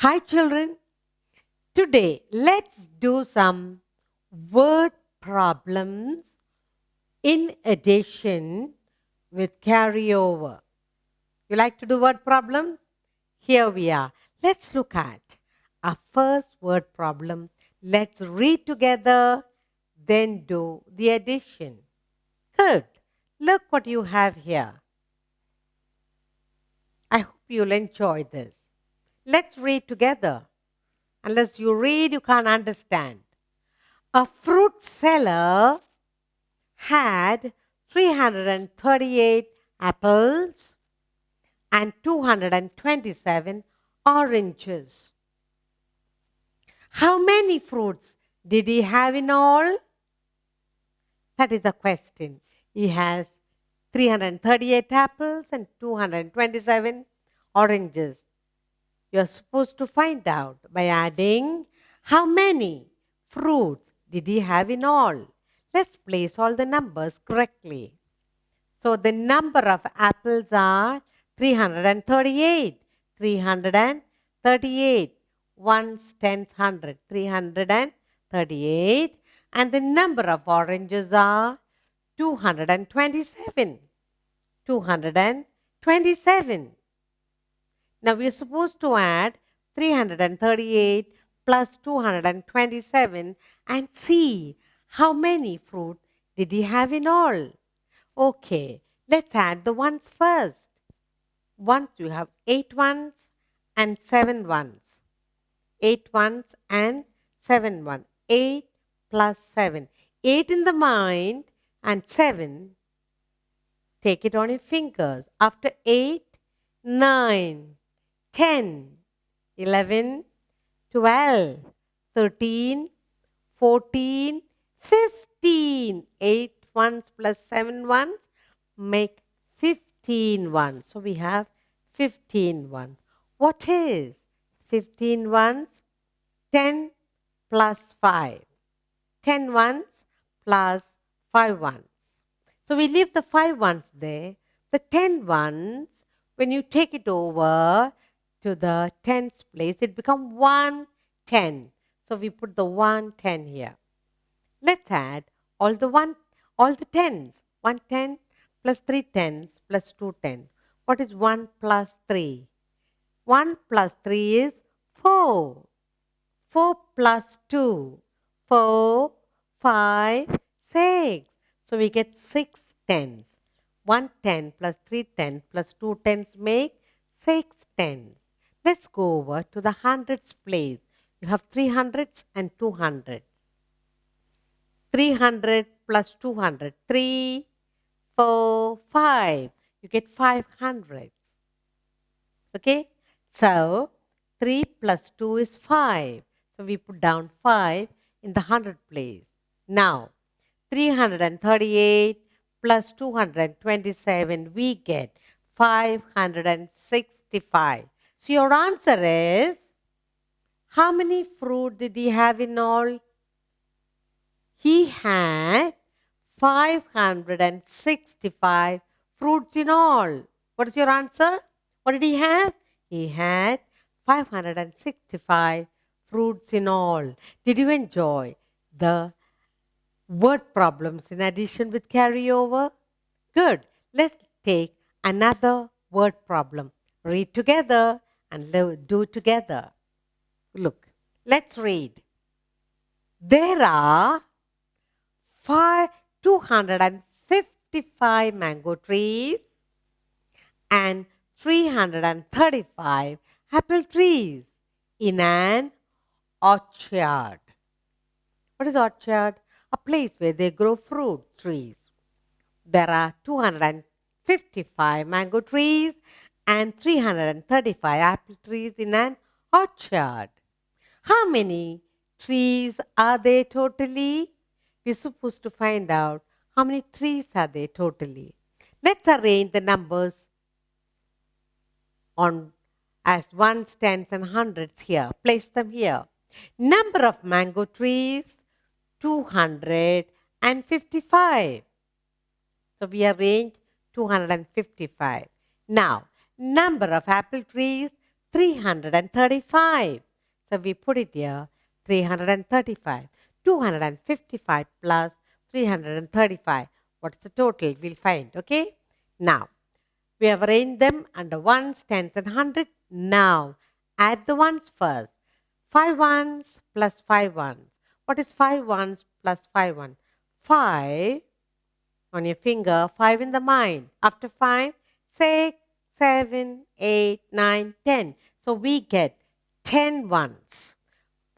Hi children, today let's do some word problems in addition with carryover. You like to do word problems? Here we are. Let's look at our first word problem. Let's read together, then do the addition. Good. Look what you have here. I hope you'll enjoy this. Let's read together. Unless you read, you can't understand. A fruit seller had 338 apples and 227 oranges. How many fruits did he have in all? That is the question. He has 338 apples and 227 oranges. You're supposed to find out by adding how many fruits did he have in all. Let's place all the numbers correctly. So the number of apples are 338. 338. Ones, tens, hundred. 338. And the number of oranges are 227. 227. Now we are supposed to add 338 plus 227 and see how many fruit did he have in all. Okay, let's add the ones first. Ones, you have 8 ones and 7 ones. 8 ones and 7 ones. 8 plus 7. 8 in the mind and 7. Take it on your fingers. After 8, 9. 10, 11, 12, 13, 14, 15. 8 ones plus 7 ones make 15 ones. So we have 15 ones. What is 15 ones? 10 plus 5. 10 ones plus 5 ones. So we leave the 5 ones there. The 10 ones, when you take it over to the tens place, it becomes 110. So we put the 110 here. Let's add all the tens. 110 plus 3 tens plus 2 tens. What is 1 plus 3? 1 plus 3 is 4. 4 plus 2. 4, 5, 6. So we get 6 tens. 1 10 plus 3 tens plus 2 tens make 6 tens. Let's go over to the hundreds place. You have 300s and 200s. 300 plus 200. 3, 4, 5. You get 500s. Okay? So, 3 plus 2 is 5. So, we put down 5 in the 100 place. Now, 338 plus 227, we get 565. So your answer is, how many fruit did he have in all? He had 565 fruits in all. What is your answer? What did he have? He had 565 fruits in all. Did you enjoy the word problems in addition with carryover? Good. Let's take another word problem. Read together and do together. Look, let's read. There are 255 mango trees and 335 apple trees in an orchard. What is orchard? A place where they grow fruit trees. There are 255 mango trees and 335 apple trees in an orchard. How many trees are there totally? We're supposed to find out how many trees are there totally. Let's arrange the numbers on as ones, tens and hundreds here. Place them here. Number of mango trees, 255. So we arrange 255. Now, number of apple trees, 335. So we put it here, 335. 255 plus 335. What's the total? We'll find, okay? Now, we have arranged them under ones, tens and hundred. Now, add the ones first. 5 ones plus 5 ones. What is 5 ones plus 5 ones? 5 on your finger, 5 in the mind. After 5, 6, 7, 8, 9, 10. So we get 10 ones.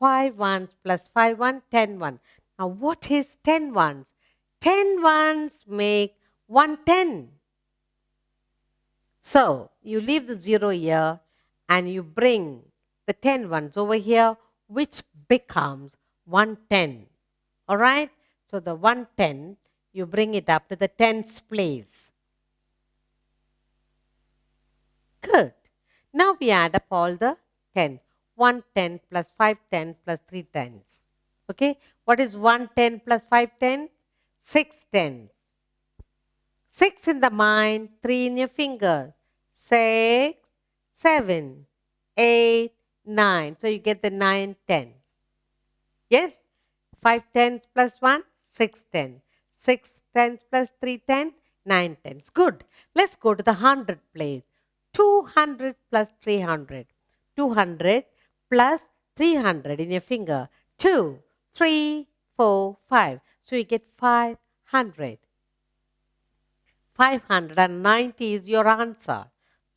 5 ones plus 5 ones, 10 ones. Now what is 10 ones? 10 ones make 110. So you leave the 0 here and you bring the 10 ones over here, which becomes 110. Alright? So the 110, you bring it up to the tens place. Good. Now we add up all the tens. 110 plus 5 tens plus 3 tens. Okay? What is 110 plus 5 tens? 6 tens. 6 in the mind, 3 in your finger. 6, 7, 8, 9. So you get the 9 tens. Yes? 5 tens plus 1, 6 tens. 6 tens plus 3 tens, 9 tens. Good. Let's go to the 100 place. 200 plus 300. 200 plus 300 in your finger. 2, 3, 4, 5. So you get 500. 590 is your answer.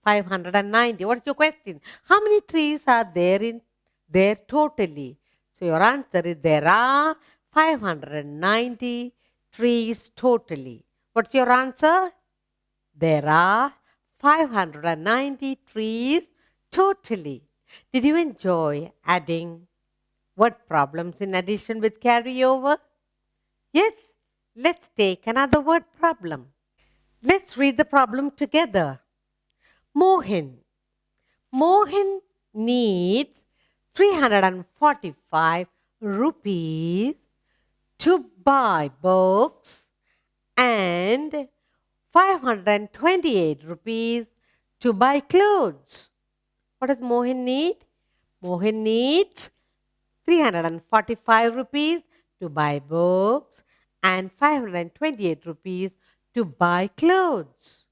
590. What's your question? How many trees are there totally? So your answer is there are 590 trees totally. What's your answer? There are 590 trees totally. Did you enjoy adding word problems in addition with carryover? Yes? Let's take another word problem. Let's read the problem together. Mohin. Mohin needs 345 rupees to buy books and 528 rupees to buy clothes. What does Mohin need? Mohin needs 345 rupees to buy books and 528 rupees to buy clothes.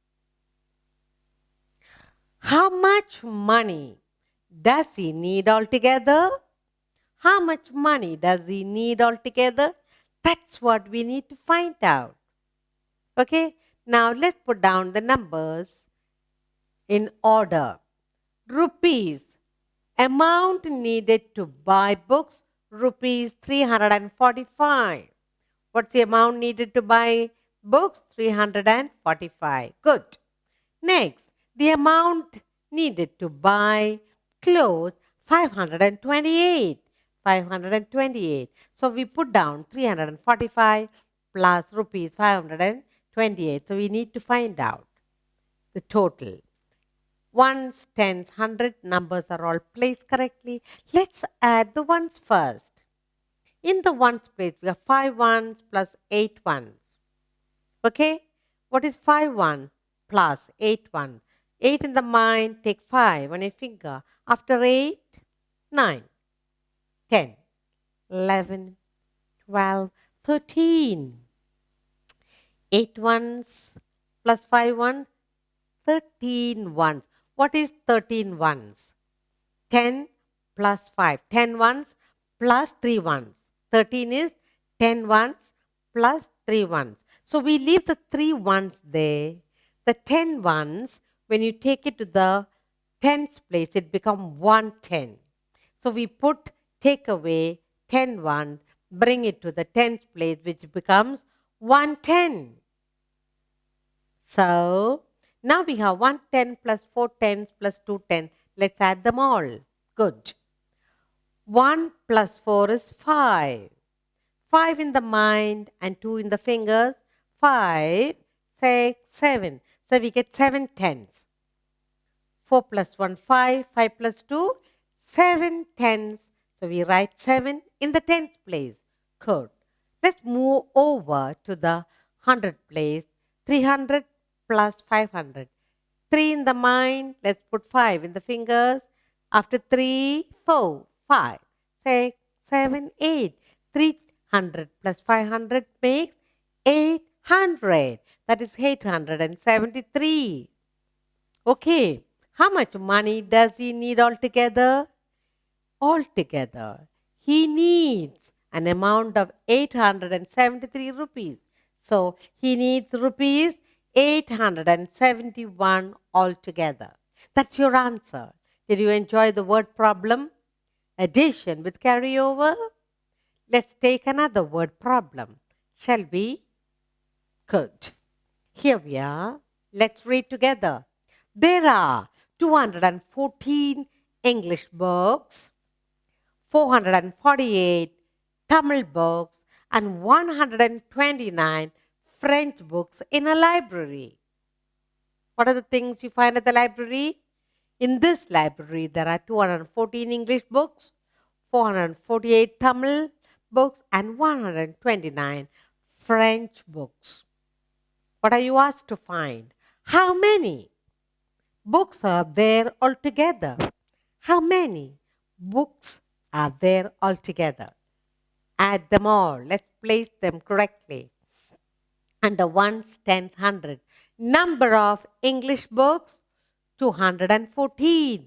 How much money does he need altogether? How much money does he need altogether? That's what we need to find out. Okay, now let's put down the numbers in order. Rupees. Amount needed to buy books, rupees 345. What's the amount needed to buy books? 345. Good. Next, the amount needed to buy clothes, 528. 528. So we put down 345 plus rupees 528. So we need to find out the total. Ones, tens, hundred numbers are all placed correctly. Let's add the ones first. In the ones place, we have 5 ones plus 8 ones. Okay? What is 5 ones plus 8 ones? 8 in the mind, take 5 on your finger. After 8, 9, 10, 11, 12, 13. 8 ones plus 5 ones, 13 ones. What is 13 ones? 10 plus 5. 10 ones plus 3 ones. 13 is 10 ones plus 3 ones. So we leave the 3 ones there. The 10 ones, when you take it to the tens place, it becomes 110. So we take away 10 ones, bring it to the tens place, which becomes 110. So now we have 110 plus 4 tens plus 2 tens. Let's add them all. Good. 1 plus 4 is 5. 5 in the mind and 2 in the fingers. 5, 6, 7. So we get 7 tens. 4 plus 1, 5. 5 plus 2, 7 tens. So we write 7 in the tens place. Good. Let's move over to the 100 place. 300 plus 500. 3 in the mind. Let's put 5 in the fingers. After 3, 4, 5, 6, 7, 8. 300 plus 500 makes 800. That is 873. Okay, how much money does he need altogether? Altogether, he needs an amount of 873 rupees. So, he needs rupees 871 altogether. That's your answer. Did you enjoy the word problem? Addition with carryover? Let's take another word problem. Shall we? Good. Here we are. Let's read together. There are 214 English books, 448 Tamil books, and 129 French books in a library. What are the things you find at the library? In this library, there are 214 English books, 448 Tamil books, and 129 French books. What are you asked to find? How many books are there altogether? How many books are there altogether? Add them all. Let's place them correctly. Under ones, tens, hundred. Number of English books, 214.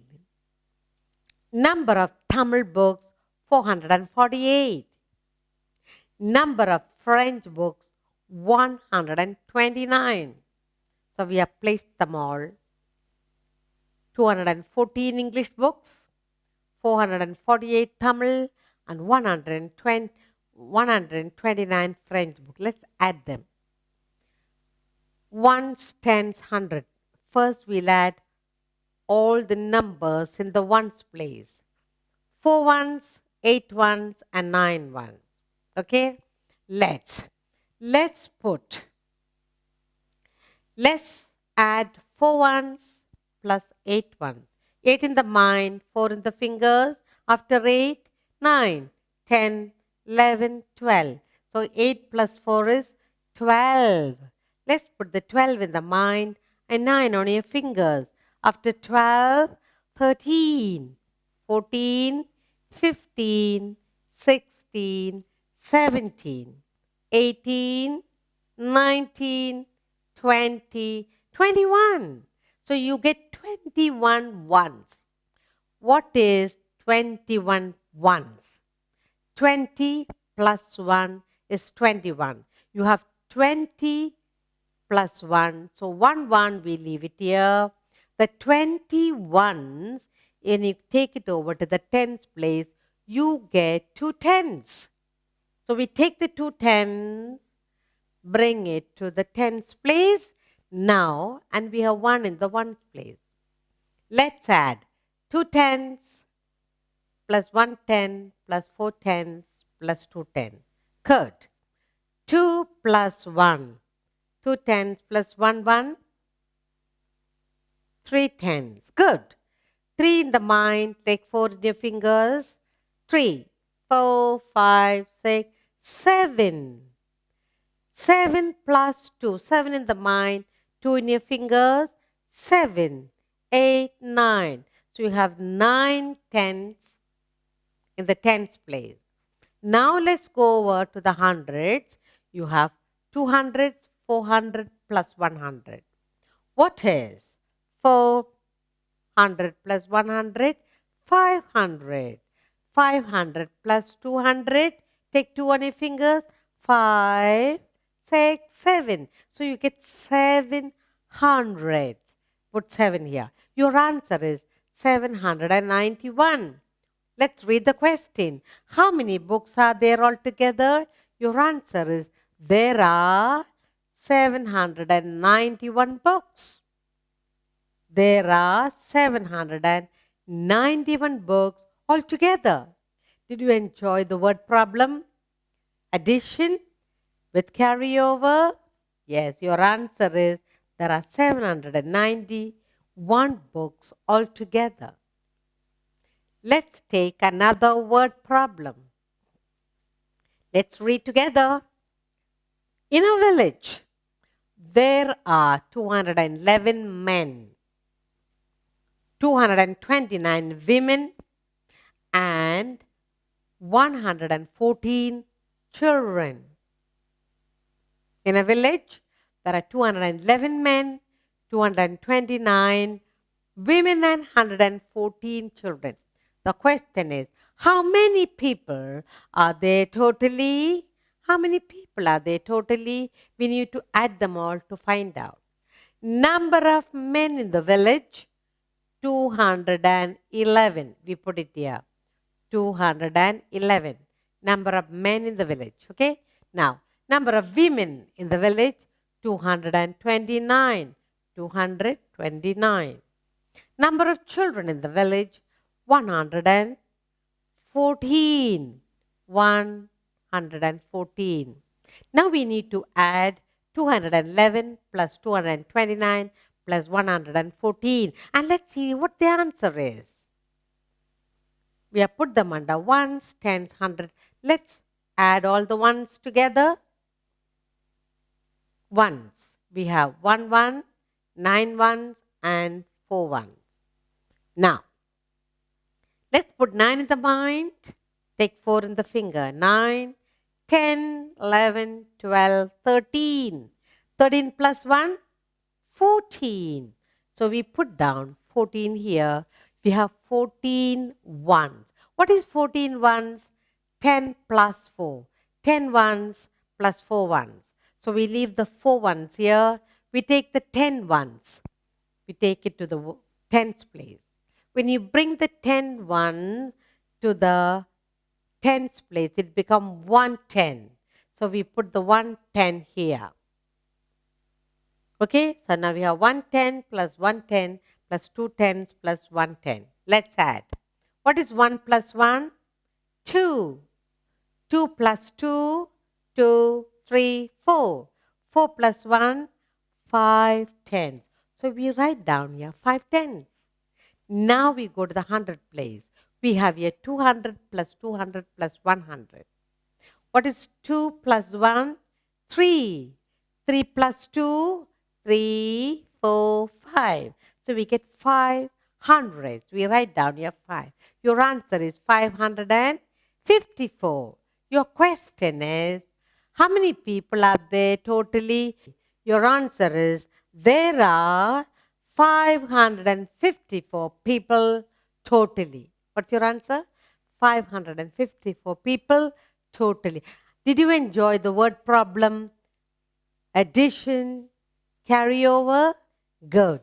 Number of Tamil books, 448. Number of French books, 129. So we have placed them all. 214 English books, 448 Tamil, and 129 French books. Let's add them. Ones, tens, hundred. First we'll add all the numbers in the ones place. 4 ones, 8 ones, and 9 ones. Okay? Let's add 4 ones plus 8 ones. 8 in the mind, 4 in the fingers. After 8, 9, 10, 11, 12. So 8 plus 4 is 12. Let's put the 12 in the mind and 9 on your fingers. After 12, 13, 14, 15, 16, 17, 18, 19, 20, 21. So you get 21 ones. What is 21 ones? 20 plus 1 is 21. You have 20 plus 1. So 1 we leave it here. The 20 ones, and you take it over to the tens place, you get 2 tens. So we take the 2 tens, bring it to the tens place now, and we have 1 in the ones place. Let's add 2 tens plus 1 10 plus 4 tens plus 2 tens. Good. 2 plus 1. 2 tens plus 1 1. 3 tens. Good. 3 in the mind. Take 4 in your fingers. 3, 4, 5, 6, 7. 7 plus 2. 7 in the mind. 2 in your fingers. 7, 8, 9. So you have 9 tens in the tens place. Now let's go over to the hundreds. You have 200, 400 plus 100. What is 400 plus 100? 500. 500 plus 200. Take 2 on your fingers. 5, 6, 7. So you get 700. Put 7 here. Your answer is 791. Let's read the question. How many books are there altogether? Your answer is there are 791 books. There are 791 books altogether. Did you enjoy the word problem? Addition with carryover? Yes, your answer is there are 791 books altogether. Let's take another word problem. Let's read together. In a village, there are 211 men. 229 women and 114 children. In a village, there are 211 men, 229 women and 114 children. The question is, how many people are there totally? How many people are there totally? We need to add them all to find out. Number of men in the village, 211. We put it here. 211. Number of men in the village. Okay? Now, number of women in the village, 229. 229. Number of children in the village, 114. 114. Now we need to add 211 plus 229 plus 114. And let's see what the answer is. We have put them under ones, tens, hundred. Let's add all the ones together. Ones. We have 1 1, 9 ones and 4 ones. Now, let's put 9 in the mind. Take 4 in the finger. 9, 10, 11, 12, 13. 13 plus 1, 14. So we put down 14 here. We have 14 ones. What is 14 ones? 10 plus 4. 10 ones plus 4 ones. So we leave the 4 ones here. We take the 10 ones. We take it to the tens place. When you bring the 10 ones to the tens place, it becomes 110. So we put the 110 here. Okay, so now we have 110 plus 110 plus 2 tens plus 110. Let's add. What is 1 plus 1? 2. 2 plus 2, 2, 3, 4. 4 plus 1, 5 tens. So we write down here 5 tens. Now we go to the 100 place. We have here 200 plus 200 plus 100. What is 2 plus 1? 3. 3 plus 2, 3, 4, 5. So we get 5 hundreds. We write down here 5. Your answer is 554. Your question is, how many people are there totally? Your answer is, there are 554 people totally. What's your answer? 554 people totally. Did you enjoy the word problem, addition, carryover? Good.